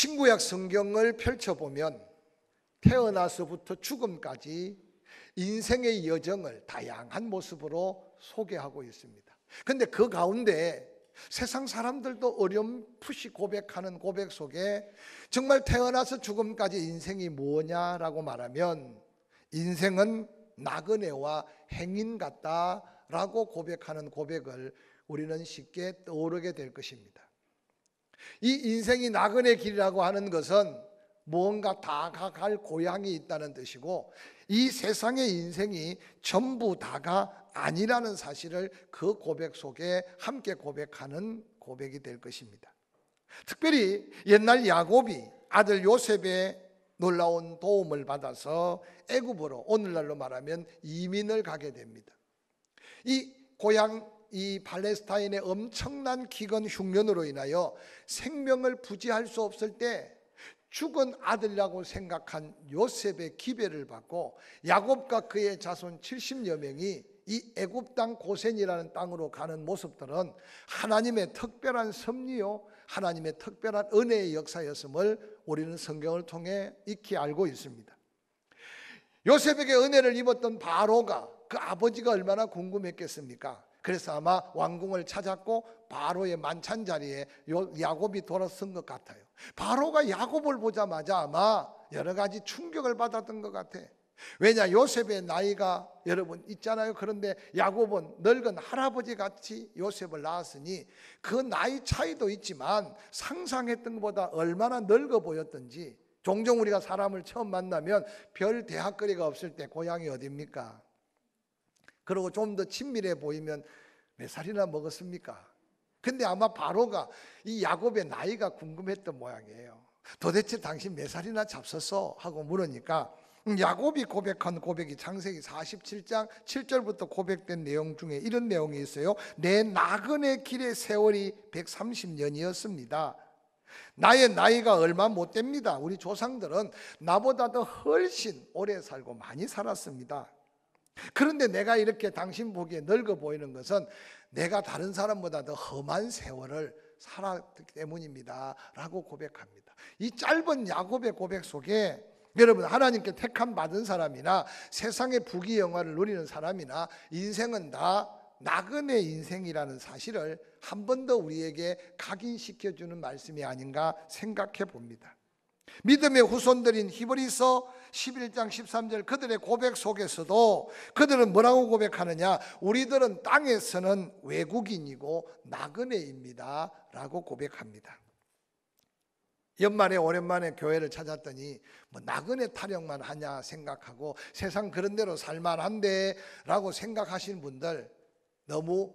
신구약 성경을 펼쳐보면 태어나서부터 죽음까지 인생의 여정을 다양한 모습으로 소개하고 있습니다. 그런데 그 가운데 세상 사람들도 어렴풋이 고백하는 고백 속에 정말 태어나서 죽음까지 인생이 뭐냐라고 말하면 인생은 나그네와 행인 같다라고 고백하는 고백을 우리는 쉽게 떠오르게 될 것입니다. 이 인생이 나그네 길이라고 하는 것은 무언가 다가갈 고향이 있다는 뜻이고, 이 세상의 인생이 전부 다가 아니라는 사실을 그 고백 속에 함께 고백하는 고백이 될 것입니다. 특별히 옛날 야곱이 아들 요셉의 놀라운 도움을 받아서 애굽으로, 오늘날로 말하면 이민을 가게 됩니다. 이 고향 이 팔레스타인의 엄청난 기근 흉년으로 인하여 생명을 부지할 수 없을 때 죽은 아들이라고 생각한 요셉의 기배를 받고 야곱과 그의 자손 70여 명이 이 애굽 땅 고센이라는 땅으로 가는 모습들은 하나님의 특별한 섭리요, 하나님의 특별한 은혜의 역사였음을 우리는 성경을 통해 익히 알고 있습니다. 요셉에게 은혜를 입었던 바로가 그 아버지가 얼마나 궁금했겠습니까? 그래서 아마 왕궁을 찾았고 바로의 만찬 자리에 야곱이 돌아선 것 같아요. 바로가 야곱을 보자마자 아마 여러 가지 충격을 받았던 것 같아. 왜냐, 요셉의 나이가 여러분 있잖아요. 그런데 야곱은 늙은 할아버지 같이 요셉을 낳았으니 그 나이 차이도 있지만 상상했던 것보다 얼마나 늙어 보였던지. 종종 우리가 사람을 처음 만나면 별 대학거리가 없을 때 고향이 어디입니까? 그리고 좀 더 친밀해 보이면 몇 살이나 먹었습니까? 근데 아마 바로가 이 야곱의 나이가 궁금했던 모양이에요. 도대체 당신 몇 살이나 잡섰어? 하고 물으니까 야곱이 고백한 고백이 창세기 47장 7절부터 고백된 내용 중에 이런 내용이 있어요. 내 나그네 길의 세월이 130년이었습니다. 나의 나이가 얼마 못 됩니다. 우리 조상들은 나보다 더 훨씬 오래 살고 많이 살았습니다. 그런데 내가 이렇게 당신 보기에 늙어 보이는 것은 내가 다른 사람보다 더 험한 세월을 살았기 때문입니다 라고 고백합니다. 이 짧은 야곱의 고백 속에 여러분, 하나님께 택함 받은 사람이나 세상의 부귀영화를 누리는 사람이나 인생은 다 나그네 인생이라는 사실을 한 번 더 우리에게 각인시켜주는 말씀이 아닌가 생각해 봅니다. 믿음의 후손들인 히브리서 11장 13절 그들의 고백 속에서도 그들은 뭐라고 고백하느냐? 우리들은 땅에서는 외국인이고 나그네입니다 라고 고백합니다. 연말에 오랜만에 교회를 찾았더니 뭐 나그네 타령만 하냐 생각하고 세상 그런 대로 살만한데 라고 생각하시는 분들, 너무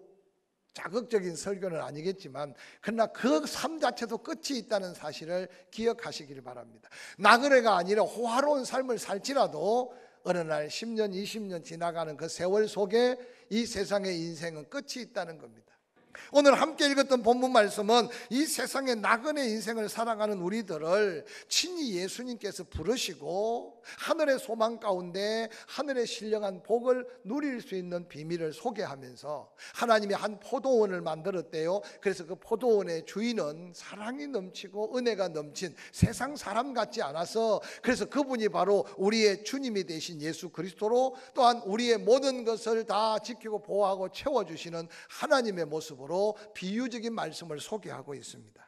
자극적인 설교는 아니겠지만 그러나 그 삶 자체도 끝이 있다는 사실을 기억하시길 바랍니다. 나그네가 아니라 호화로운 삶을 살지라도 어느 날 10년 20년 지나가는 그 세월 속에 이 세상의 인생은 끝이 있다는 겁니다. 오늘 함께 읽었던 본문 말씀은 이 세상의 나그네 인생을 살아가는 우리들을 친히 예수님께서 부르시고 하늘의 소망 가운데 하늘의 신령한 복을 누릴 수 있는 비밀을 소개하면서 하나님이 한 포도원을 만들었대요. 그래서 그 포도원의 주인은 사랑이 넘치고 은혜가 넘친 세상 사람 같지 않아서, 그래서 그분이 바로 우리의 주님이 되신 예수 그리스도로, 또한 우리의 모든 것을 다 지키고 보호하고 채워주시는 하나님의 모습으로 비유적인 말씀을 소개하고 있습니다.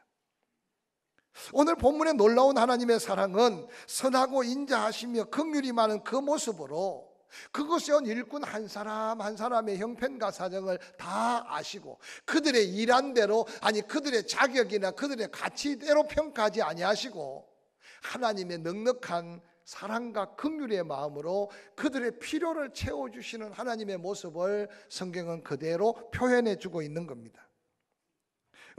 오늘 본문의 놀라운 하나님의 사랑은 선하고 인자하시며 긍휼이 많은 그 모습으로 그것에 온 일꾼 한 사람 한 사람의 형편과 사정을 다 아시고 그들의 일한 대로, 아니 그들의 자격이나 그들의 가치대로 평가하지 아니하시고 하나님의 넉넉한 사랑과 긍휼의 마음으로 그들의 필요를 채워주시는 하나님의 모습을 성경은 그대로 표현해주고 있는 겁니다.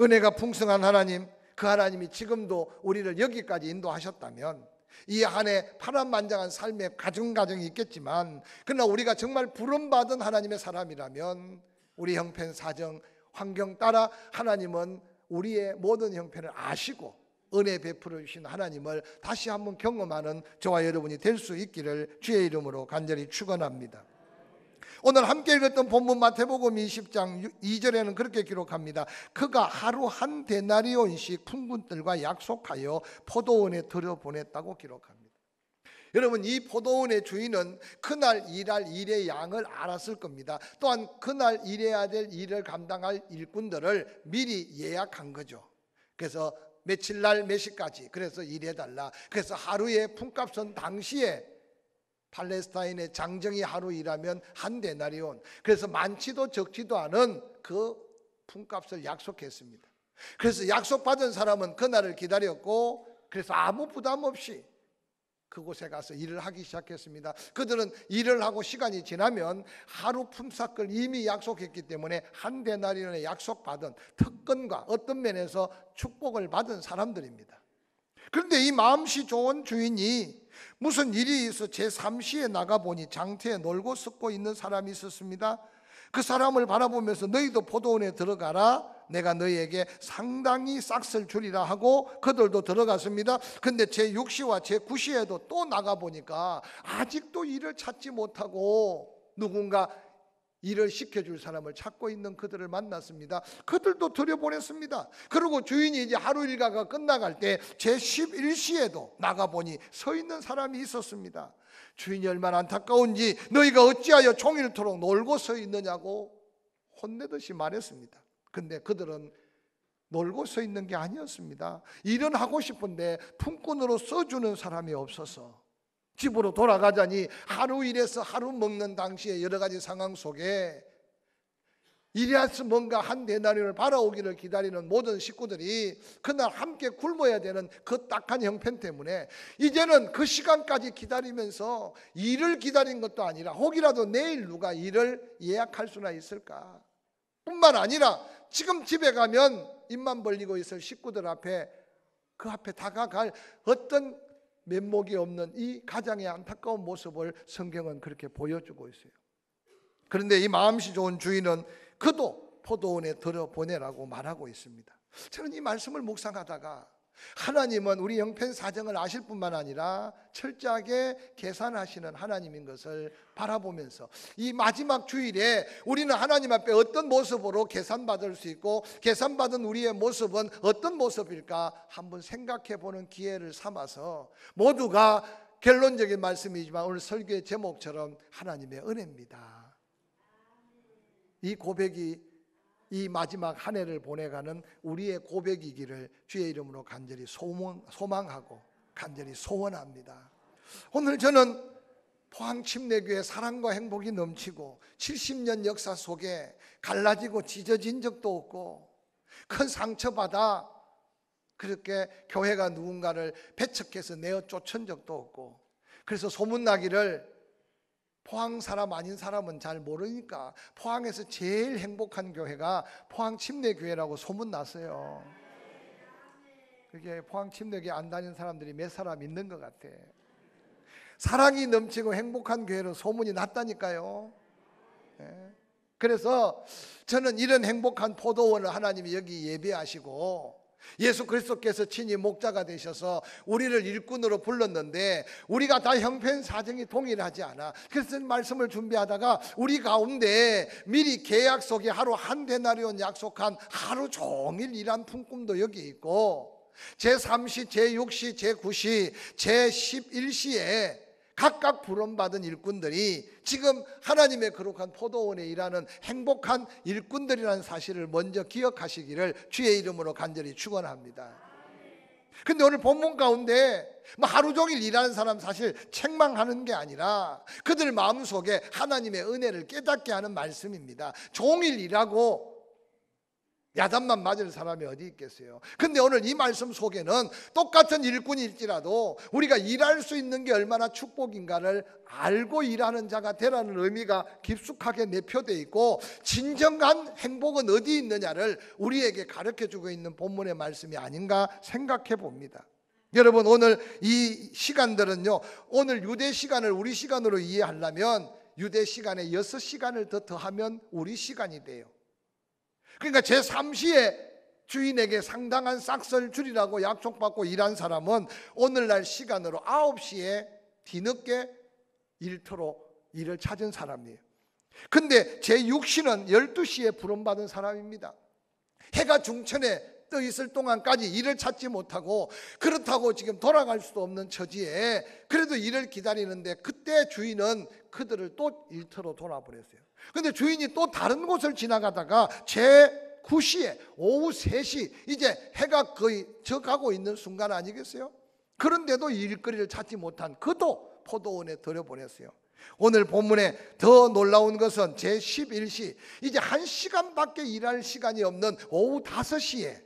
은혜가 풍성한 하나님, 그 하나님이 지금도 우리를 여기까지 인도하셨다면 이 안에 파란만장한 삶의 가정이 있겠지만, 그러나 우리가 정말 부름받은 하나님의 사람이라면 우리 형편 사정 환경 따라 하나님은 우리의 모든 형편을 아시고 은혜 베풀어 주신 하나님을 다시 한번 경험하는 저와 여러분이 될 수 있기를 주의 이름으로 간절히 축원합니다. 오늘 함께 읽었던 본문 마태복음 20장 2절에는 그렇게 기록합니다. 그가 하루 한 데나리온씩 품꾼들과 약속하여 포도원에 들여보냈다고 기록합니다. 여러분, 이 포도원의 주인은 그날 일할 일의 양을 알았을 겁니다. 또한 그날 일해야 될 일을 감당할 일꾼들을 미리 예약한 거죠. 그래서 며칠 날 몇 시까지 그래서 일해달라. 그래서 하루의 품값은 당시에 팔레스타인의 장정이 하루 일하면 한 데나리온, 그래서 많지도 적지도 않은 그 품값을 약속했습니다. 그래서 약속받은 사람은 그날을 기다렸고, 그래서 아무 부담 없이 그곳에 가서 일을 하기 시작했습니다. 그들은 일을 하고 시간이 지나면 하루 품삯을 이미 약속했기 때문에 한 데나리온에 약속받은 특권과 어떤 면에서 축복을 받은 사람들입니다. 그런데 이 마음씨 좋은 주인이 무슨 일이 있어 제3시에 나가보니 장터에 놀고 썩고 있는 사람이 있었습니다. 그 사람을 바라보면서 너희도 포도원에 들어가라, 내가 너희에게 상당히 싹을 주리라 하고 그들도 들어갔습니다. 근데 제6시와 제9시에도 또 나가보니까 아직도 일을 찾지 못하고 누군가 일을 시켜줄 사람을 찾고 있는 그들을 만났습니다. 그들도 들여보냈습니다. 그리고 주인이 이제 하루 일과가 끝나갈 때 제11시에도 나가보니 서 있는 사람이 있었습니다. 주인이 얼마나 안타까운지 너희가 어찌하여 종일토록 놀고 서 있느냐고 혼내듯이 말했습니다. 근데 그들은 놀고 서 있는 게 아니었습니다. 일은 하고 싶은데 품꾼으로 써주는 사람이 없어서 집으로 돌아가자니 하루 일해서 하루 먹는 당시에 여러 가지 상황 속에 이리아스 뭔가 한 데나리온을 바라오기를 기다리는 모든 식구들이 그날 함께 굶어야 되는 그 딱한 형편 때문에 이제는 그 시간까지 기다리면서 일을 기다린 것도 아니라 혹이라도 내일 누가 일을 예약할 수나 있을까, 뿐만 아니라 지금 집에 가면 입만 벌리고 있을 식구들 앞에 그 앞에 다가갈 어떤 면목이 없는 이 가장의 안타까운 모습을 성경은 그렇게 보여주고 있어요. 그런데 이 마음씨 좋은 주인은 그도 포도원에 들여보내라고 말하고 있습니다. 저는 이 말씀을 묵상하다가 하나님은 우리 형편 사정을 아실 뿐만 아니라 철저하게 계산하시는 하나님인 것을 바라보면서 이 마지막 주일에 우리는 하나님 앞에 어떤 모습으로 계산받을 수 있고 계산받은 우리의 모습은 어떤 모습일까 한번 생각해 보는 기회를 삼아서 모두가 결론적인 말씀이지만 오늘 설교의 제목처럼 하나님의 은혜입니다. 이 고백이 이 마지막 한 해를 보내가는 우리의 고백이기를 주의 이름으로 간절히 소망하고 간절히 소원합니다. 오늘 저는 포항침례교회 사랑과 행복이 넘치고 70년 역사 속에 갈라지고 찢어진 적도 없고 큰 상처받아 그렇게 교회가 누군가를 배척해서 내어 쫓은 적도 없고, 그래서 소문나기를 포항 사람 아닌 사람은 잘 모르니까 포항에서 제일 행복한 교회가 포항침례교회라고 소문났어요. 그게 포항침례교회 안 다니는 사람들이 몇 사람 있는 것 같아. 사랑이 넘치고 행복한 교회로 소문이 났다니까요. 그래서 저는 이런 행복한 포도원을 하나님이 여기 예배하시고 예수 그리스도께서 친히 목자가 되셔서 우리를 일꾼으로 불렀는데 우리가 다 형편 사정이 동일하지 않아. 그래서 말씀을 준비하다가 우리 가운데 미리 계약 속에 하루 한 데나리온 약속한 하루 종일 일한 품꾼도 여기 있고 제3시, 제6시, 제9시, 제11시에 각각 부름받은 일꾼들이 지금 하나님의 거룩한 포도원에 일하는 행복한 일꾼들이라는 사실을 먼저 기억하시기를 주의 이름으로 간절히 축원합니다. 근데 오늘 본문 가운데 하루 종일 일하는 사람 사실 책망하는 게 아니라 그들 마음속에 하나님의 은혜를 깨닫게 하는 말씀입니다. 종일 일하고 야단만 맞을 사람이 어디 있겠어요. 근데 오늘 이 말씀 속에는 똑같은 일꾼일지라도 우리가 일할 수 있는 게 얼마나 축복인가를 알고 일하는 자가 되라는 의미가 깊숙하게 내포되어 있고 진정한 행복은 어디 있느냐를 우리에게 가르쳐주고 있는 본문의 말씀이 아닌가 생각해 봅니다. 여러분, 오늘 이 시간들은요, 오늘 유대 시간을 우리 시간으로 이해하려면 유대 시간에 6시간을 더 더하면 우리 시간이 돼요. 그러니까 제3시에 주인에게 상당한 싹을 주리라고 약속받고 일한 사람은 오늘날 시간으로 9시에 뒤늦게 일터로 일을 찾은 사람이에요. 근데 제 육신은 12시에 부름받은 사람입니다. 해가 중천에 떠 있을 동안까지 일을 찾지 못하고, 그렇다고 지금 돌아갈 수도 없는 처지에 그래도 일을 기다리는데, 그때 주인은 그들을 또 일터로 돌아보냈어요. 근데 주인이 또 다른 곳을 지나가다가 제 9시에 오후 3시 이제 해가 거의 져가고 있는 순간 아니겠어요? 그런데도 일거리를 찾지 못한 그도 포도원에 들여보냈어요. 오늘 본문에 더 놀라운 것은 제11시, 이제 1시간밖에 일할 시간이 없는 오후 5시에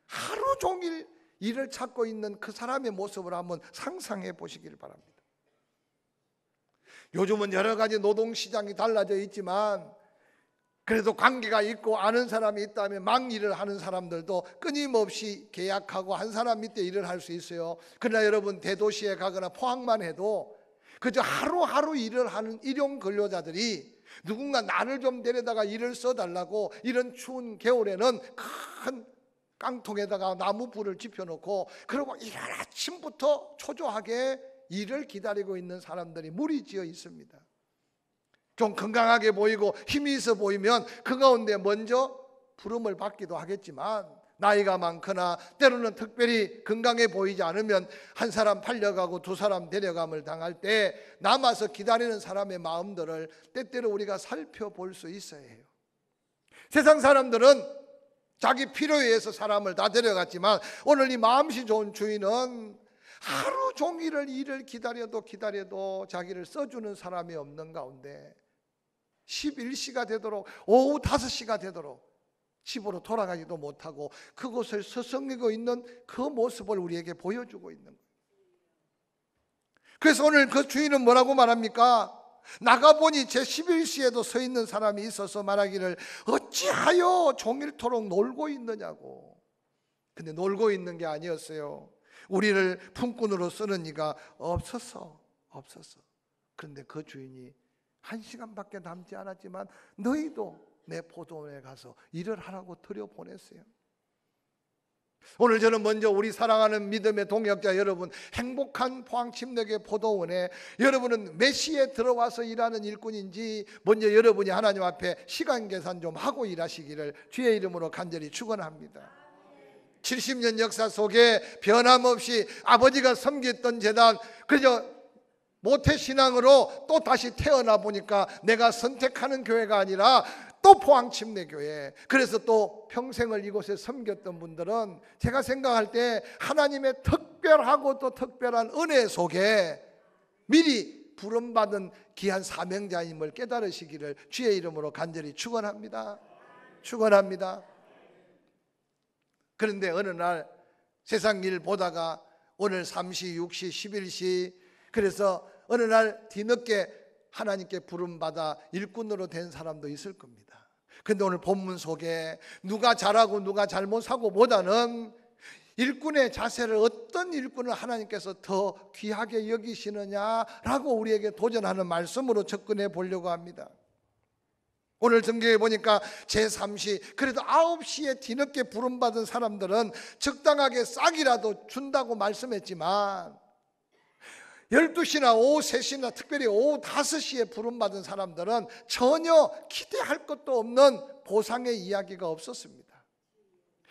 하루 종일 일을 찾고 있는 그 사람의 모습을 한번 상상해 보시길 바랍니다. 요즘은 여러 가지 노동시장이 달라져 있지만, 그래도 관계가 있고 아는 사람이 있다면 막 일을 하는 사람들도 끊임없이 계약하고 한 사람 밑에 일을 할 수 있어요. 그러나 여러분, 대도시에 가거나 포항만 해도 그저 하루하루 일을 하는 일용 근로자들이 누군가 나를 좀 데려다가 일을 써달라고 이런 추운 겨울에는 큰 깡통에다가 나무 불을 지펴놓고, 그리고 이른 아침부터 초조하게 일을 기다리고 있는 사람들이 무리지어 있습니다. 좀 건강하게 보이고 힘이 있어 보이면 그 가운데 먼저 부름을 받기도 하겠지만, 나이가 많거나 때로는 특별히 건강해 보이지 않으면 한 사람 팔려가고 두 사람 데려감을 당할 때 남아서 기다리는 사람의 마음들을 때때로 우리가 살펴볼 수 있어야 해요. 세상 사람들은 자기 필요에 의해서 사람을 다 데려갔지만, 오늘 이 마음씨 좋은 주인은 하루 종일을 일을 기다려도 자기를 써주는 사람이 없는 가운데 11시가 되도록, 오후 5시가 되도록 집으로 돌아가지도 못하고 그곳을 서성이고 있는 그 모습을 우리에게 보여주고 있는 거예요. 그래서 오늘 그 주인은 뭐라고 말합니까? 나가보니 제 11시에도 서 있는 사람이 있어서 말하기를, 어찌하여 종일토록 놀고 있느냐고. 근데 놀고 있는 게 아니었어요. 우리를 품꾼으로 쓰는 이가 없어서. 그런데 그 주인이 1시간밖에 남지 않았지만 너희도 내 포도원에 가서 일을 하라고 들여보냈어요. 오늘 저는 먼저 우리 사랑하는 믿음의 동역자 여러분, 행복한 포항침례교회 포도원에 여러분은 몇 시에 들어와서 일하는 일꾼인지 먼저 여러분이 하나님 앞에 시간 계산 좀 하고 일하시기를 주의 이름으로 간절히 축원합니다. 70년 역사 속에 변함없이 아버지가 섬겼던 제단, 그저 모태신앙으로 또 다시 태어나 보니까 내가 선택하는 교회가 아니라 또 포항침례교회, 그래서 또 평생을 이곳에 섬겼던 분들은 제가 생각할 때 하나님의 특별하고 또 특별한 은혜 속에 미리 부름받은 귀한 사명자임을 깨달으시기를 주의 이름으로 간절히 축원합니다. 그런데 어느 날 세상 일 보다가 오늘 3시, 6시, 11시, 그래서 어느 날 뒤늦게 하나님께 부름받아 일꾼으로 된 사람도 있을 겁니다. 근데 오늘 본문 속에 누가 잘하고 누가 잘못하고 보다는 일꾼의 자세를, 어떤 일꾼을 하나님께서 더 귀하게 여기시느냐라고 우리에게 도전하는 말씀으로 접근해 보려고 합니다. 오늘 성경에 보니까 제3시, 그래도 9시에 뒤늦게 부름받은 사람들은 적당하게 싹이라도 준다고 말씀했지만, 12시나 오후 3시나 특별히 오후 5시에 부름받은 사람들은 전혀 기대할 것도 없는 보상의 이야기가 없었습니다.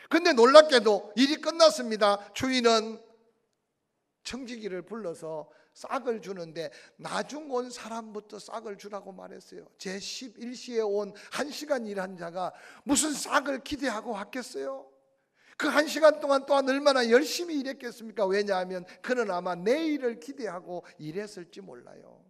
그런데 놀랍게도 일이 끝났습니다. 주인은 청지기를 불러서 싹을 주는데 나중 온 사람부터 싹을 주라고 말했어요. 제 11시에 온 1시간 일한 자가 무슨 싹을 기대하고 왔겠어요? 그 1시간 동안 또한 얼마나 열심히 일했겠습니까? 왜냐하면 그는 아마 내일을 기대하고 일했을지 몰라요.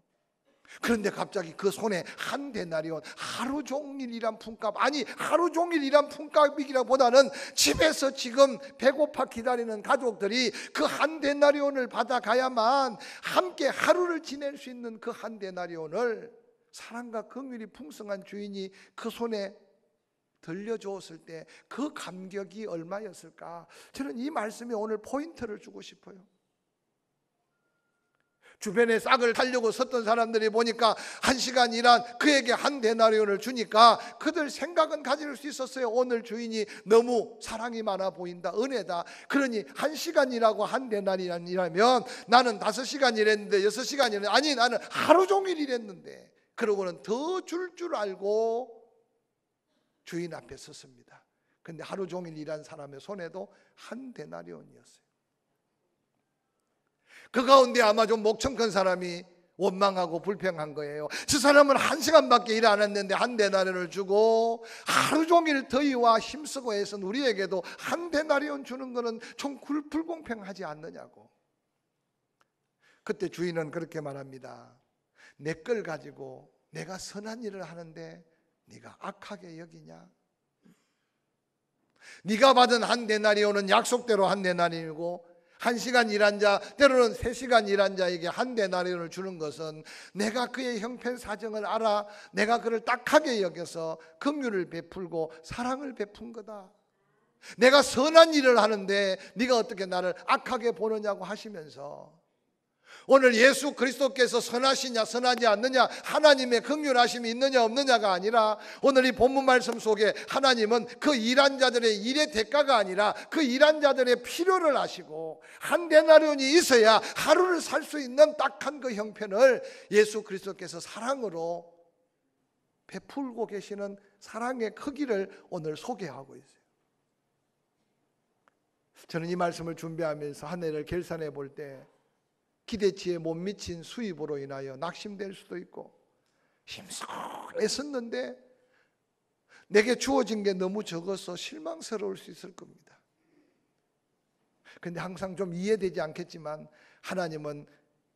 그런데 갑자기 그 손에 한 데나리온, 하루 종일 일한 품값, 아니 하루 종일 일한 품값이기보다는 집에서 지금 배고파 기다리는 가족들이 그 한 데나리온을 받아가야만 함께 하루를 지낼 수 있는 그 한 데나리온을 사랑과 긍휼이 풍성한 주인이 그 손에 들려주었을 때 그 감격이 얼마였을까? 저는 이 말씀에 오늘 포인트를 주고 싶어요. 주변에 싹을 타려고 섰던 사람들이 보니까 1시간 일한 그에게 한 데나리온을 주니까 그들 생각은 가질 수 있었어요. 오늘 주인이 너무 사랑이 많아 보인다, 은혜다. 그러니 1시간 일하고 한 데나리온이라면 나는 5시간 일했는데 6시간 일했는데, 아니 나는 하루 종일 일했는데 그러고는 더 줄 알고 주인 앞에 섰습니다. 근데 하루 종일 일한 사람의 손에도 한 데나리온이었어요. 그 가운데 아마 좀 목청 큰 사람이 원망하고 불평한 거예요. 저 사람은 1시간밖에 일 안 했는데 한 데나리온을 주고 하루 종일 더위와 힘쓰고 해서 우리에게도 한 데나리온 주는 거는 좀 불공평하지 않느냐고. 그때 주인은 그렇게 말합니다. 내 걸 가지고 내가 선한 일을 하는데 네가 악하게 여기냐? 네가 받은 한 데나리온은 약속대로 한 데나리온이고 1시간 일한 자, 때로는 3시간 일한 자에게 한 데나리온을 주는 것은 내가 그의 형편사정을 알아 내가 그를 딱하게 여겨서 긍휼을 베풀고 사랑을 베푼 거다. 내가 선한 일을 하는데 네가 어떻게 나를 악하게 보느냐고 하시면서, 오늘 예수 그리스도께서 선하시냐 선하지 않느냐, 하나님의 긍휼하심이 있느냐 없느냐가 아니라 오늘 이 본문 말씀 속에 하나님은 그 일한 자들의 일의 대가가 아니라 그 일한 자들의 필요를 아시고 한 데나리온이 있어야 하루를 살 수 있는 딱한 그 형편을 예수 그리스도께서 사랑으로 베풀고 계시는 사랑의 크기를 오늘 소개하고 있어요. 저는 이 말씀을 준비하면서 한 해를 결산해 볼 때 기대치에 못 미친 수입으로 인하여 낙심될 수도 있고 힘써 애썼는데 내게 주어진 게 너무 적어서 실망스러울 수 있을 겁니다. 그런데 항상 좀 이해되지 않겠지만 하나님은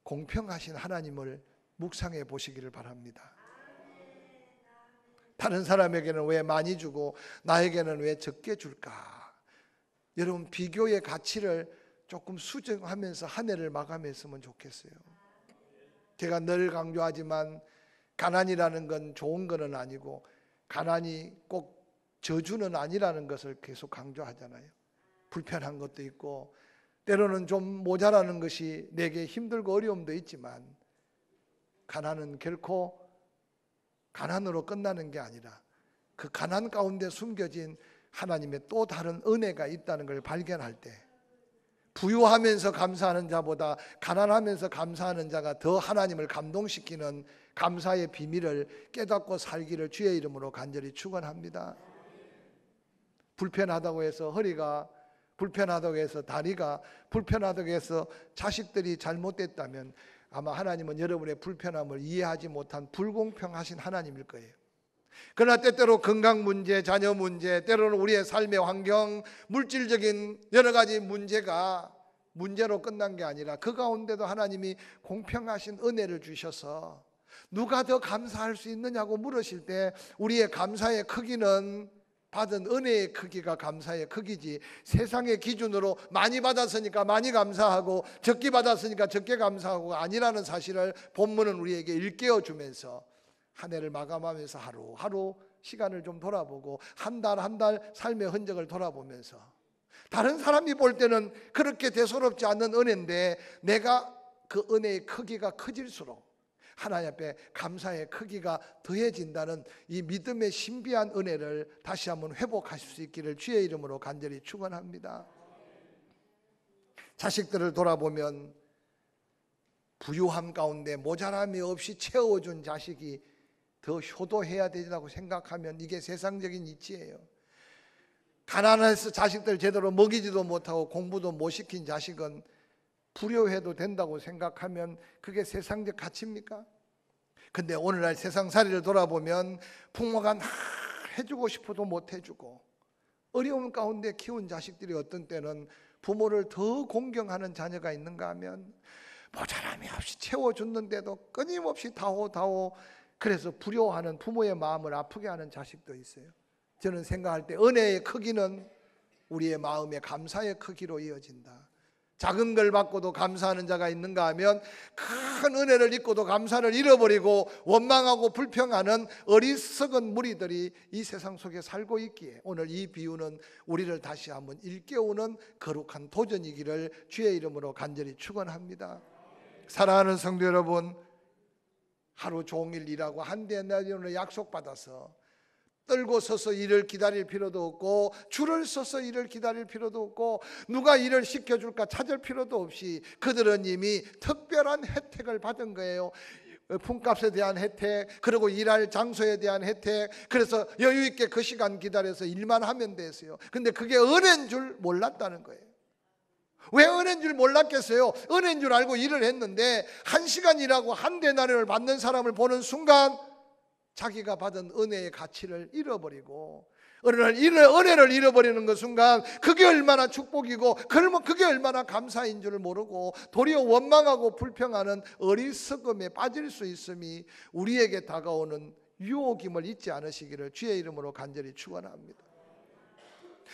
공평하신 하나님을 묵상해 보시기를 바랍니다. 다른 사람에게는 왜 많이 주고 나에게는 왜 적게 줄까? 여러분, 비교의 가치를 조금 수정하면서 한 해를 마감했으면 좋겠어요. 제가 늘 강조하지만 가난이라는 건 좋은 건 아니고 가난이 꼭 저주는 아니라는 것을 계속 강조하잖아요. 불편한 것도 있고 때로는 좀 모자라는 것이 내게 힘들고 어려움도 있지만 가난은 결코 가난으로 끝나는 게 아니라 그 가난 가운데 숨겨진 하나님의 또 다른 은혜가 있다는 걸 발견할 때 부유하면서 감사하는 자보다 가난하면서 감사하는 자가 더 하나님을 감동시키는 감사의 비밀을 깨닫고 살기를 주의 이름으로 간절히 축원합니다. 불편하다고 해서 허리가, 불편하다고 해서 다리가, 불편하다고 해서 자식들이 잘못됐다면 아마 하나님은 여러분의 불편함을 이해하지 못한 불공평하신 하나님일 거예요. 그러나 때때로 건강 문제, 자녀 문제, 때로는 우리의 삶의 환경, 물질적인 여러 가지 문제가 문제로 끝난 게 아니라 그 가운데도 하나님이 공평하신 은혜를 주셔서 누가 더 감사할 수 있느냐고 물으실 때 우리의 감사의 크기는 받은 은혜의 크기가 감사의 크기지, 세상의 기준으로 많이 받았으니까 많이 감사하고 적게 받았으니까 적게 감사하고 아니라는 사실을 본문은 우리에게 일깨워 주면서 한 해를 마감하면서 하루하루 시간을 좀 돌아보고 한 달 한 달 삶의 흔적을 돌아보면서 다른 사람이 볼 때는 그렇게 대수롭지 않는 은혜인데 내가 그 은혜의 크기가 커질수록 하나님 앞에 감사의 크기가 더해진다는 이 믿음의 신비한 은혜를 다시 한번 회복하실 수 있기를 주의 이름으로 간절히 축원합니다. 자식들을 돌아보면 부유함 가운데 모자람이 없이 채워준 자식이 더 효도해야 된다고 생각하면 이게 세상적인 이치예요. 가난해서 자식들 제대로 먹이지도 못하고 공부도 못 시킨 자식은 불효해도 된다고 생각하면 그게 세상적 가치입니까? 근데 오늘날 세상살이를 돌아보면 부모가 해주고 싶어도 못 해주고 어려움 가운데 키운 자식들이 어떤 때는 부모를 더 공경하는 자녀가 있는가 하면 모자람이 없이 채워줬는데도 끊임없이 다호 그래서 불효하는 부모의 마음을 아프게 하는 자식도 있어요. 저는 생각할 때 은혜의 크기는 우리의 마음의 감사의 크기로 이어진다. 작은 걸 받고도 감사하는 자가 있는가 하면 큰 은혜를 입고도 감사를 잃어버리고 원망하고 불평하는 어리석은 무리들이 이 세상 속에 살고 있기에 오늘 이 비유는 우리를 다시 한번 일깨우는 거룩한 도전이기를 주의 이름으로 간절히 축원합니다. 사랑하는 성도 여러분, 하루 종일 일하고 한 데나리온을 약속받아서 떨고 서서 일을 기다릴 필요도 없고 줄을 서서 일을 기다릴 필요도 없고 누가 일을 시켜줄까 찾을 필요도 없이 그들은 이미 특별한 혜택을 받은 거예요. 품값에 대한 혜택, 그리고 일할 장소에 대한 혜택, 그래서 여유 있게 그 시간 기다려서 일만 하면 됐어요. 근데 그게 은혜인 줄 몰랐다는 거예요. 왜 은혜인 줄 몰랐겠어요? 은혜인 줄 알고 일을 했는데 1시간 일하고 한 데나리온을 받는 사람을 보는 순간 자기가 받은 은혜의 가치를 잃어버리고, 은혜를 잃어버리는 그 순간 그게 얼마나 축복이고 그게 얼마나 감사인 줄 모르고 도리어 원망하고 불평하는 어리석음에 빠질 수 있음이 우리에게 다가오는 유혹임을 잊지 않으시기를 주의 이름으로 간절히 축원합니다.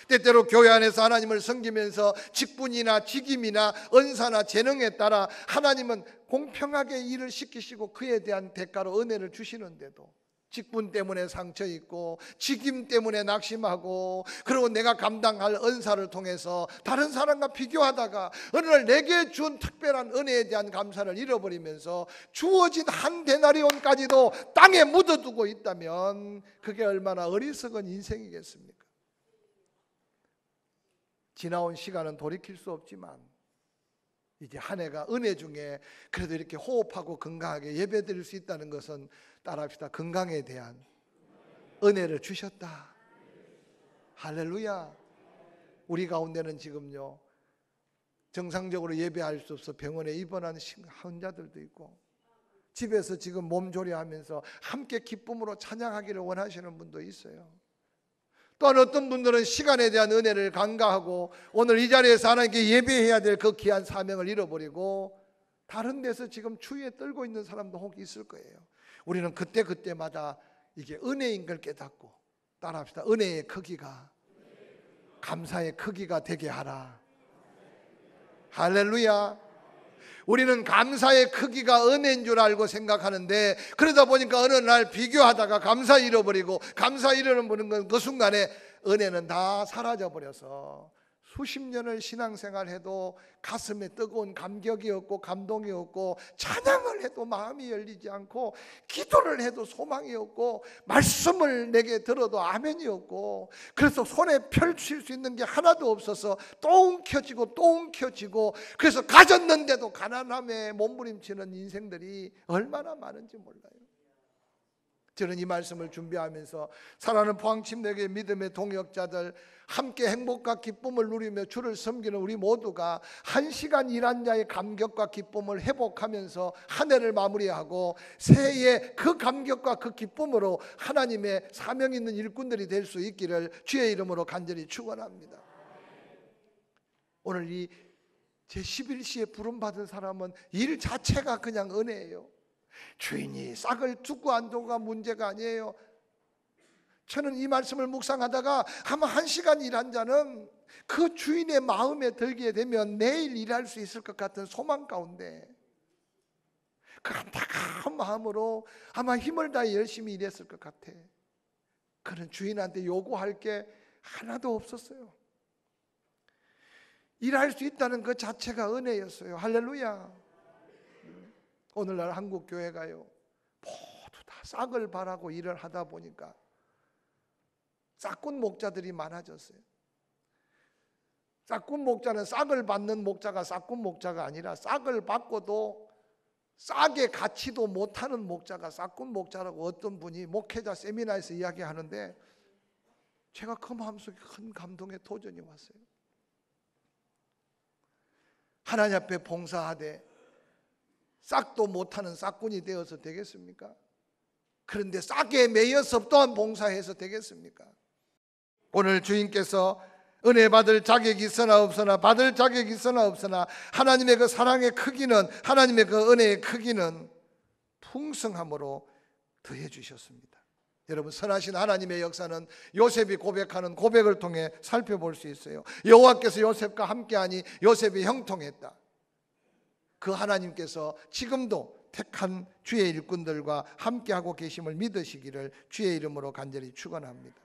때때로 교회 안에서 하나님을 섬기면서 직분이나 직임이나 은사나 재능에 따라 하나님은 공평하게 일을 시키시고 그에 대한 대가로 은혜를 주시는데도 직분 때문에 상처 있고 직임 때문에 낙심하고, 그리고 내가 감당할 은사를 통해서 다른 사람과 비교하다가 어느 날 내게 준 특별한 은혜에 대한 감사를 잃어버리면서 주어진 한 데나리온까지도 땅에 묻어두고 있다면 그게 얼마나 어리석은 인생이겠습니까? 지나온 시간은 돌이킬 수 없지만 이제 한 해가 은혜 중에 그래도 이렇게 호흡하고 건강하게 예배드릴 수 있다는 것은, 따라합시다, 건강에 대한 은혜를 주셨다. 할렐루야. 우리 가운데는 지금요 정상적으로 예배할 수 없어 병원에 입원한 환자들도 있고, 집에서 지금 몸조리하면서 함께 기쁨으로 찬양하기를 원하시는 분도 있어요. 또한 어떤 분들은 시간에 대한 은혜를 간과하고 오늘 이 자리에서 하나님께 예배해야 될 그 귀한 사명을 잃어버리고 다른 데서 지금 추위에 떨고 있는 사람도 혹 있을 거예요. 우리는 그때마다 이게 은혜인 걸 깨닫고, 따라합시다, 은혜의 크기가 감사의 크기가 되게 하라. 할렐루야. 우리는 감사의 크기가 은혜인 줄 알고 생각하는데, 그러다 보니까 어느 날 비교하다가 감사 잃어버리고, 감사 잃어버리는 건 그 순간에 은혜는 다 사라져버려서 수십 년을 신앙생활해도 가슴에 뜨거운 감격이 없고 감동이 없고, 찬양을 해도 마음이 열리지 않고, 기도를 해도 소망이 없고, 말씀을 내게 들어도 아멘이 없고, 그래서 손에 펼칠 수 있는 게 하나도 없어서 또 움켜쥐고 또 움켜쥐고, 그래서 가졌는데도 가난함에 몸부림치는 인생들이 얼마나 많은지 몰라요. 저는 이 말씀을 준비하면서 사랑하는 포항침례교회 믿음의 동역자들, 함께 행복과 기쁨을 누리며 주를 섬기는 우리 모두가 1시간 일한 자의 감격과 기쁨을 회복하면서 한 해를 마무리하고 새해에 그 감격과 그 기쁨으로 하나님의 사명 있는 일꾼들이 될 수 있기를 주의 이름으로 간절히 축원합니다. 오늘 이 제11시에 부름받은 사람은 일 자체가 그냥 은혜예요. 주인이 싹을 두고 안 두고가 문제가 아니에요. 저는 이 말씀을 묵상하다가 아마 1시간 일한 자는 그 주인의 마음에 들게 되면 내일 일할 수 있을 것 같은 소망 가운데 그 안타까운 마음으로 아마 힘을 다해 열심히 일했을 것 같아. 그는 주인한테 요구할 게 하나도 없었어요. 일할 수 있다는 그 자체가 은혜였어요. 할렐루야. 오늘날 한국 교회가요 모두 다 싹을 바라고 일을 하다 보니까 싹군 목자들이 많아졌어요. 싹군 목자는 싹을 받는 목자가 싹군 목자가 아니라 싹을 받고도 싹의 가치도 못하는 목자가 싹군 목자라고 어떤 분이 목회자 세미나에서 이야기하는데, 제가 그 마음속에 큰 감동의 도전이 왔어요. 하나님 앞에 봉사하되 싹도 못하는 싹군이 되어서 되겠습니까? 그런데 싹에 매여서 또한 봉사해서 되겠습니까? 오늘 주인께서 은혜 받을 자격이 있으나 없으나, 받을 자격이 있으나 없으나 하나님의 그 사랑의 크기는, 하나님의 그 은혜의 크기는 풍성함으로 더해 주셨습니다. 여러분, 선하신 하나님의 역사는 요셉이 고백하는 고백을 통해 살펴볼 수 있어요. 여호와께서 요셉과 함께하니 요셉이 형통했다. 그 하나님께서 지금도 택한 주의 일꾼들과 함께하고 계심을 믿으시기를 주의 이름으로 간절히 축원합니다.